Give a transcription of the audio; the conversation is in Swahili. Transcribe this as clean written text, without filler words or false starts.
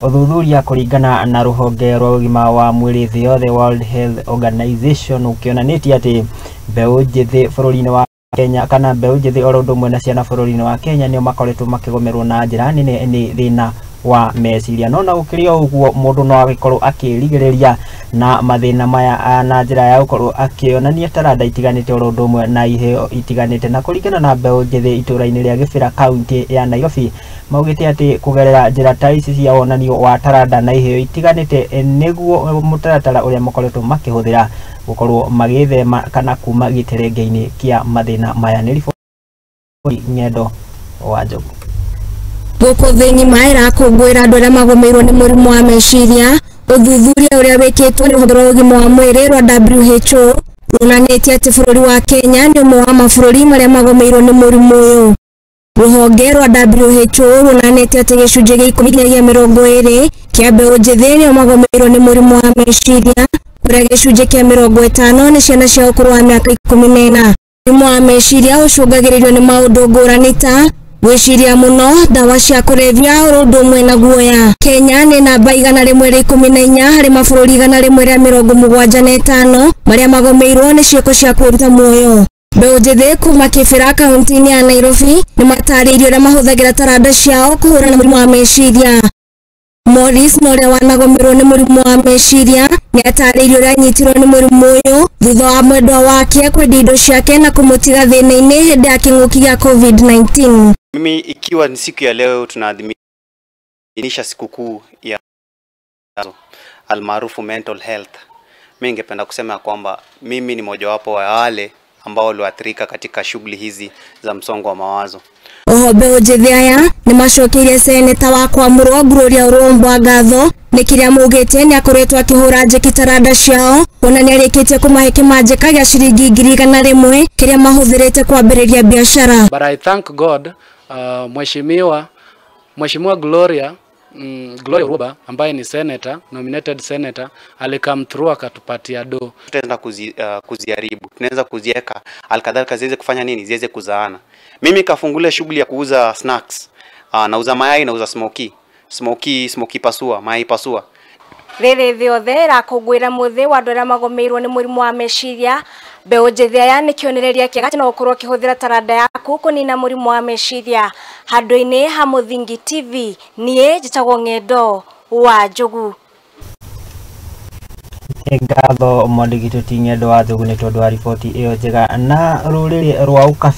Uthuthuria kuringana na ruhonge rwa ugima wa mwiri thĩ yothe World Health Organization ukionanitie ati mbeũ njĩthĩ bũrũri-inĩ wa Kenya kana mbeũ njĩthĩ oro ũndũ ũmwe na ciana bũrũri-inĩ wa Kenya nĩo makoretwo makĩgomerwo na njĩra nene nĩ thĩna wa meciria. No na gũkĩrĩ o ũguo mũndũ no agĩkorwo akĩrigĩrĩria na mathĩna maya na njĩra ya gũkorwo akĩonania taranda itiganĩte oro ũndũ ũmwe na iheo itiganĩte. Na kũringana na mbeũ njĩthĩ itũra-inĩ rĩa Gĩbĩra kaunti ya Nairobi maugĩte atĩ kũgerera njĩra ta ici cia wonanio wa taranda na iheo itiganĩte nĩguo mũtaratara ũrĩa makoretwo makĩhũthĩra gũkorwo magĩthema kana kuma gĩterenge-inĩ kĩa mathĩna maya. Nĩ riboti Ng'endo wa Njogu. Gũkũ thĩ ng'ima ĩrakũngũĩra andũ arĩa magomeirwo nĩ mũrimũ wa meciria. Ũthuthuria ũrĩa wĩkĩtwo nĩ rũhonge rwa ũgima wa mwĩrĩ rwa WHO ruonanĩtie atĩ bũrũri wa Kenya nĩ ũmwe wa mabũrũri marĩa magomeirwo nĩ mũrimũ ũyũ. Rũhonge rwa WHO ruonanĩtie atĩ gĩcunjĩ gĩa 10 kĩa mbeũ njĩthĩ nĩo magomeirwo nĩ mũrimũ wa meciria, kũrĩa gĩcunjĩ kĩa 50 nĩ ciana cia ũkũrũ wa mĩaka 14. Mũrimũ wa meciria ũcũngagĩrĩrio nĩ maũndũ ngũrani ta gwĩciria mũno, ndawa cia kũrebia, ũndũ ũmwe na guoya. Kenya nĩ namba 114 harĩ mabũrũri 175 marĩa magomeirwo nĩ ciĩko cia kwĩruta muoyo. Mbeũ njĩthĩ kuma Kĩbĩra kaunti-inĩ ya Nairobi nĩ matarĩirio ũrĩa mahũthagĩra taranda ciao kũhũrana na mũrimũ wa meciria. Morris na ũrĩa wanagomerwo nĩ mũrimũ wa meciria nĩ atarĩirio ũrĩa anyitirwo nĩ mũrimũ ũyũ thutha wa mwendwa wake kwendia indo ciake na kũmũtiga thĩna-inĩ hĩndĩ ya kĩng'ũki gĩa COVID-19. Mimi ikiwa ni siku ya leo tunaadhimisha sikukuu ya almaarufu mental health. Mimi ningependa kusema kwamba mimi ni mojawapo wa wale ambao walioathirika katika shughuli hizi za msongo wa mawazo. Mbeũ njĩthĩ aya nĩ macokeirie seneta wa Kwamũrwo Gloria Orombo ngatho nĩ kĩrĩa maugĩte nĩ akoretwo akĩhũra njeki taranda ciao, ona nĩ arĩkĩtie kũmahe kĩmanjĩka gĩa ciringi 100,000 kĩrĩa mahũthĩrĩte kwambĩrĩria biashara. But I thank God, Mheshimiwa Gloria Orombo ambaye ni senator, nominated senator, alikam through akatupatia do. Tunaweza kuziharibu, tunaweza kuziweka alkadhalika ziweze kufanya nini, ziweze kuzaana. Mimi kafungulia shughuli ya kuuza snacks, nauza mayai, nauza smoky pasua, mayai pasua. Rĩrĩ thĩ yothe ĩrakũngũĩra mũthĩ wa andũ arĩa magomeirwo nĩ mũrimũ wa meciria. Mbeũ njĩthĩ aya nĩ kĩonereria kĩega atĩ no ũkorwo ũkĩhũthĩra taranda yaku kũnina mũrimũ wa meciria. Handũ-inĩ ha Mũthingi TV, niĩ njĩtagwo Ng'endo wa Njogu. Ngatho mwandĩki Ng'endo wa Njogu nĩ tondũ wa riboti ĩyo njega na rũrĩrĩ rwa ũkabi.